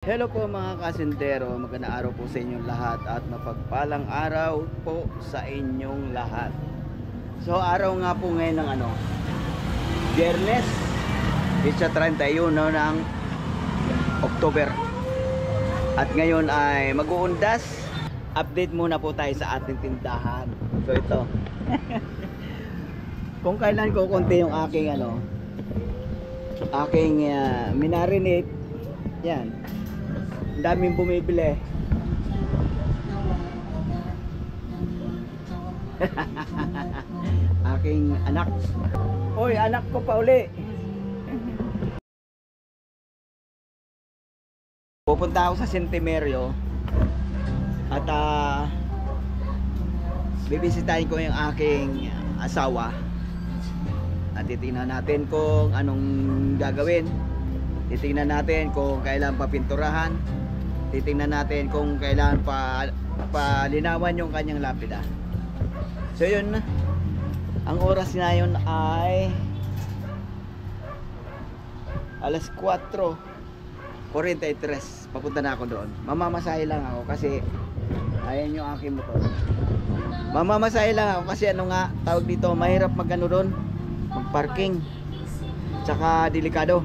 Hello po mga kasintero, magandang araw po sa inyong lahat at mapagpalang araw po sa inyong lahat. So araw nga po ngayon ng Biyernes, Pitsa 31 ng October. At ngayon ay mag-uundas. Update muna po tayo sa ating tindahan. So ito. Kung kailan ko konti yung aking minarinate. Yan. Daming bumibili. Aking anak. Oy, anak ko pa uli. Pupunta ako sa Centenario at bibisitahin ko yung aking asawa. At titingnan natin kung anong gagawin. Titingnan natin kung kailan papinturahan. Titingnan natin kung kailan palinawan yung kanyang lapida. So yun, ang oras na yun ay alas 4:43. Papunta na ako doon. Mamamasahe lang ako kasi ayan yung aking motor. Mamamasahe lang ako kasi tawag dito, mahirap doon, magparking. Tsaka delikado.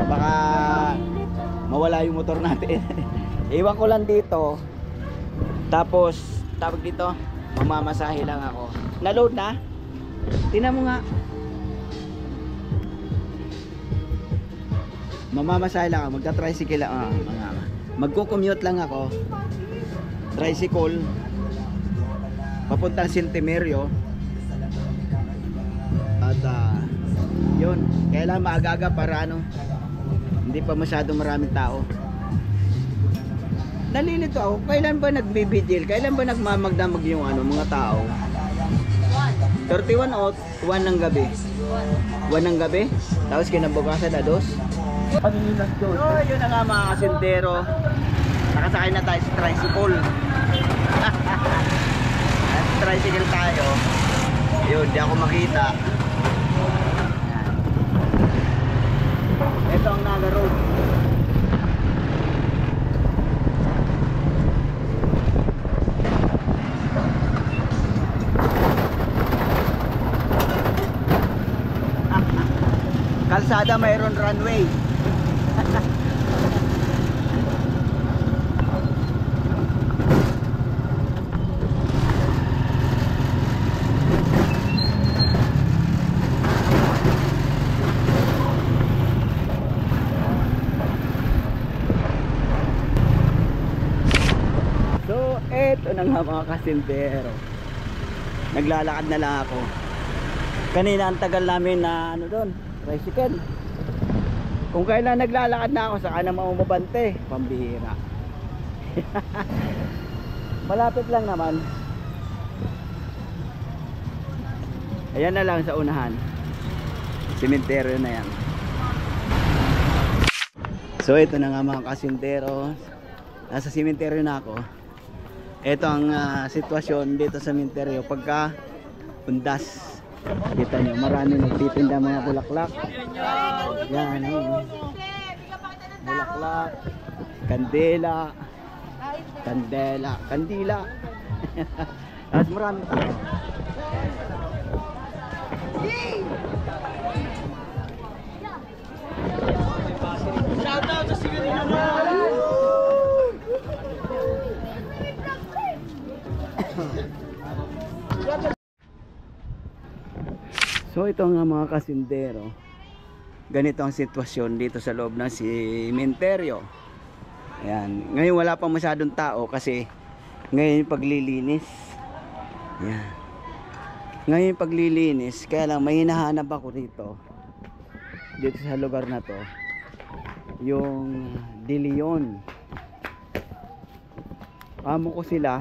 Baka mawala yung motor natin. Iwan ko lang dito. Tapos tawag dito, mamamasahe lang ako. Na-load na? Tingnan mo nga. Mamamasahe lang ako. Magta-tricycle lang. Magko-commute lang ako. Tricycle. Papuntang Centenario. At yun. Kailangan maaga-aga para hindi pa masyadong maraming tao. Nalilito ako, kailan ba nagbibigil? Kailan ba nagmamagdamag yung mga tao? 31 o 1 ng gabi? 1 ng gabi? Tapos kinabukasan na 2? Panilas doon. So yun na nga mga kasintero. Nakasakay na tayo sa tricycle. Tricycle tayo. Yun, di ako makita. Ito ang Naga Road. Kalsada mayroon runway. Ito na nga mga kasintero, naglalakad na lang ako. Kanina ang tagal namin na doon, tricycle. Kung kailan naglalakad na ako, saka na maumabante, pambihira. Malapit lang naman. Ayan na lang sa unahan, sementeryo na yan. So ito na nga mga kasintero, nasa sementeryo na ako. Ito ang sitwasyon dito sa sementeryo pagka undas. Kita nyo, marami nagtitinda mga bulaklak. Yan, bulaklak, kandela, kandila. At marami tao. Shout out sa Sigurino naman. So ito nga mga kasindero, ganito ang sitwasyon dito sa loob ng sementeryo. Ayan. Ngayon wala pa masyadong tao kasi ngayon paglilinis. Ayan. Ngayon paglilinis, kaya lang may hinahanap ako dito sa lugar na to, yung De Leon. Amo ko sila,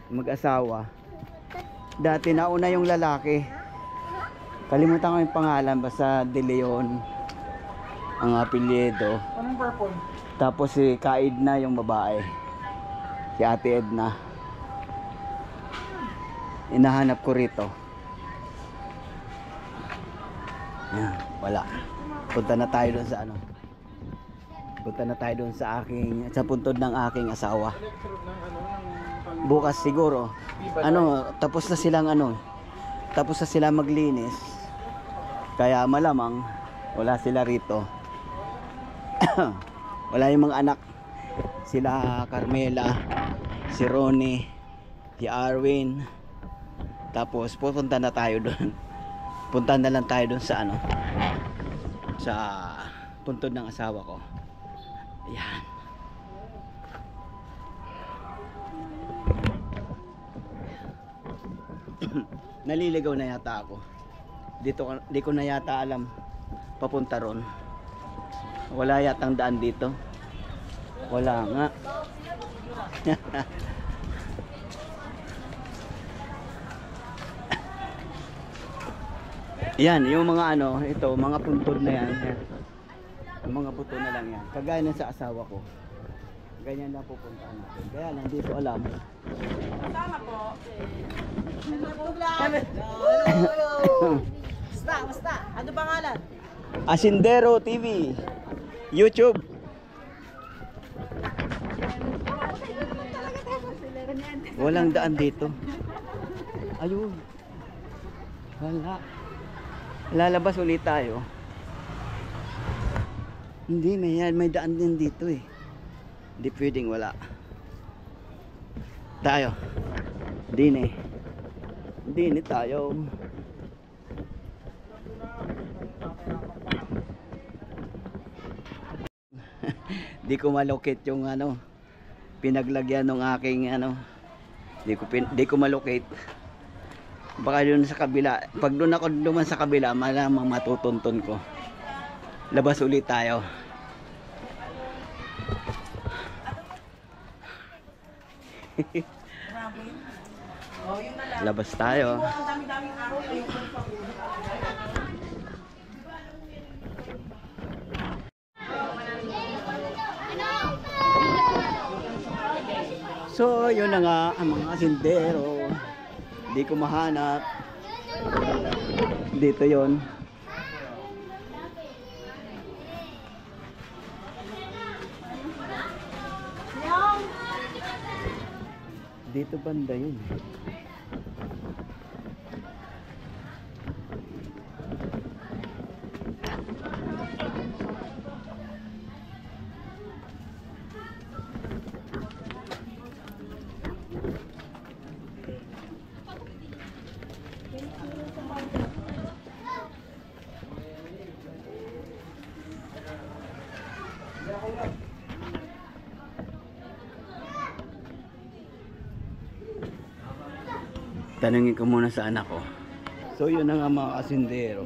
mag-asawa. Dati nauna yung lalaki, kalimutan ko yung pangalan, basta De Leon ang apelyido. Anong purple? Tapos si Kaidna yung babae, si Ate Edna. Inahanap ko rito. Yan, wala. Punta na tayo doon sa Punta na tayo doon sa puntod ng aking asawa. Bukas siguro. Tapos na silang maglinis. Kaya malamang wala sila rito. Wala yung mga anak. Sila Carmela, si Ronnie, si Arwin. Tapos pupunta na tayo doon. Punta na lang tayo doon sa sa puntod ng asawa ko. Ayan. Naliligaw na yata ako. Di ko na yata alam papunta ron. Wala yatang daan dito. Wala nga. Yan, yung mga ito, mga puntod na yan. Yung mga buto na lang yan. Kagaya na sa asawa ko. Ganyan lang pupuntaan natin. Kaya lang, di ko alam. Tama po. Basta. Ano pangalan? Asindero TV. YouTube. Walang daan dito. Ayun. Wala. Lalabas ulit tayo. Hindi, may daan din dito eh. Hindi pwedeng wala. Tayo. Dini tayo. Di ko malocate yung pinaglagyan ng aking di ko malocate. Baka doon sa kabila. Pag doon ako duman sa kabila, malamang matutuntun ko. Labas ulit tayo. Labas tayo. So, yun na nga ang mga asindero. Di ko mahanap. Dito yon. Dito banda yun. Tanungin ko muna sa anak ko. So yun na nga mga kasindero.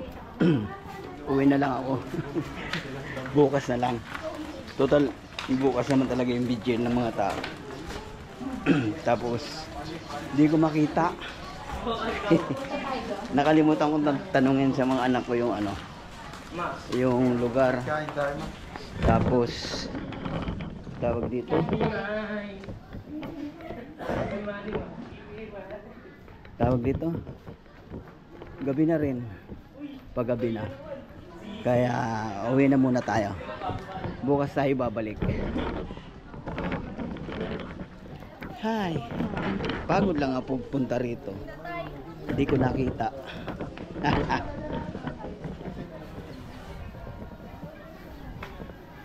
Uwi na lang ako. Bukas na lang. Total, bukas naman talaga yung video ng mga tao. Tapos, di ko makita. Nakalimutan ko tanungin sa mga anak ko yung yung lugar. Tapos, tawag dito. Gabi na rin. Paggabi na. Kaya uwi na muna tayo. Bukas tayo babalik. Hi. Pagod lang ako punta rito. Hindi ko nakita.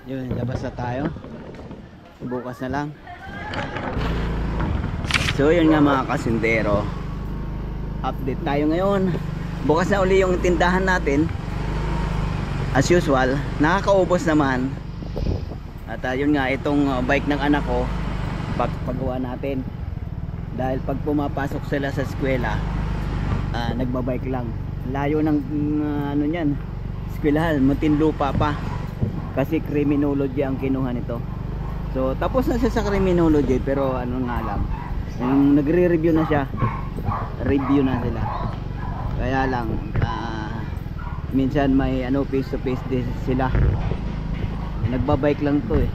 Yun, labas na tayo. Bukas na lang. So yun nga mga kasindero. Update tayo ngayon. Bukas na uli yung tindahan natin. As usual, nakakaubos naman. At yun nga, itong bike ng anak ko, paggawa natin. Dahil pag pumapasok sila sa eskwela, nagbabike lang. Layo ng niyan, eskwelahan, Muntinlupa pa. Kasi criminology ang kinuha nito. So tapos na siya sa criminology, pero nga lang, yung nagre-review na siya. Review na sila. Kaya lang minsan may face to face din sila. Nagbabike lang to eh.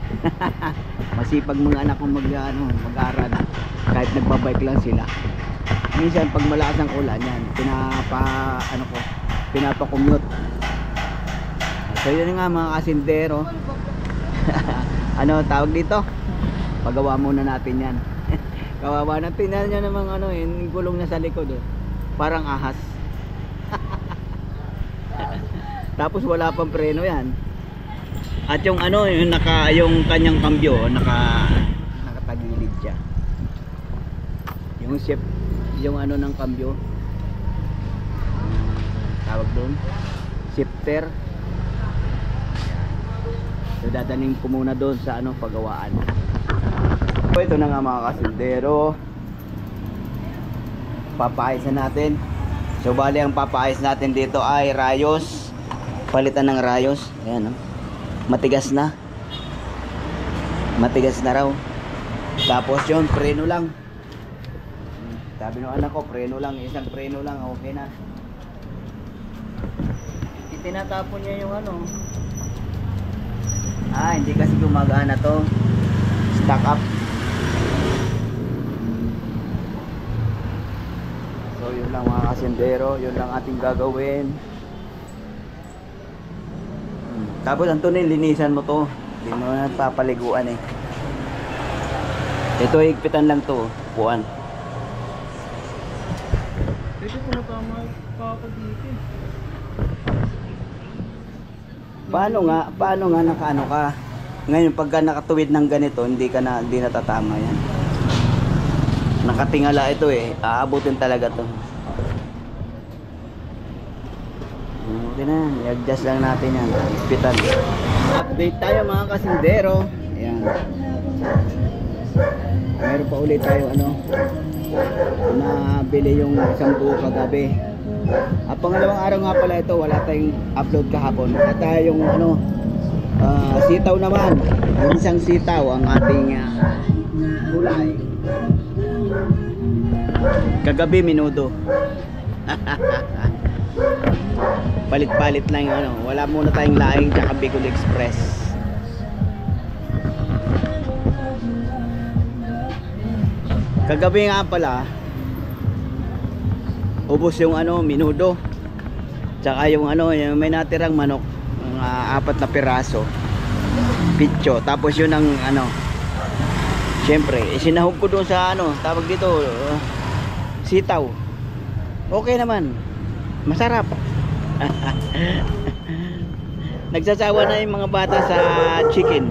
Masipag mga anak kong mag-aral kahit nagbabike lang sila. Minsan pag malakas ang ulan yan, pinapa-commute. So yun nga mga kasindero. ano tawag dito? Pagawa muna natin yan. Kawawa na, tingnan nyo namang ano, yung gulong na sa likod, oh. Parang ahas. Tapos wala pang preno yan. At yung ano, yung kanyang kambyo, nakatagilid siya. Yung shift, yung ano ng kambyo, tawag doon, shifter. So dadaling ko muna doon sa ano, pagawaan. So ito na nga mga kasindero, papayos na natin. So bali ang papayos natin dito ay rayos, palitan ng rayos. Ayan, oh. Matigas na raw. Tapos yun, preno lang. Sabi ng anak ko, preno lang, isang preno lang, okay na. Itinatapon niya yung ano, hindi kasi gumagana to, stuck up. So yun lang mga kasindero, yun lang ating gagawin. Tapos Antonio, linisan mo to, hindi mo na papaliguan eh. Ito higpitan lang to, puan. Dito po natama pa dito. Paano nga nakaano ka? Ngayon pagka nakatuwid ng ganito, hindi natatama yan. Nakatingala ito eh, aabutin talaga to. Okay na, i-adjust lang natin yan, higpitan. Update tayo mga kasindero. Ayan. Meron pa ulit tayo nabili yung isang buo kagabi. At pangalawang araw nga pala ito, wala tayong upload kahapon. At yung sitaw naman, yung isang sitaw ang ating kulay. Kagabi minudo. Palit-palit lang yung wala muna tayong laing tsaka Bicol Express. Kagabi nga pala, ubos yung minudo. Tsaka yung yung may natirang manok, mga 4 na piraso. Pitcho. Tapos yun ang syempre, isinahog ko doon sa tawag dito, sitaw. Okay naman. Masarap. Nagsasawa na yung mga bata sa chicken.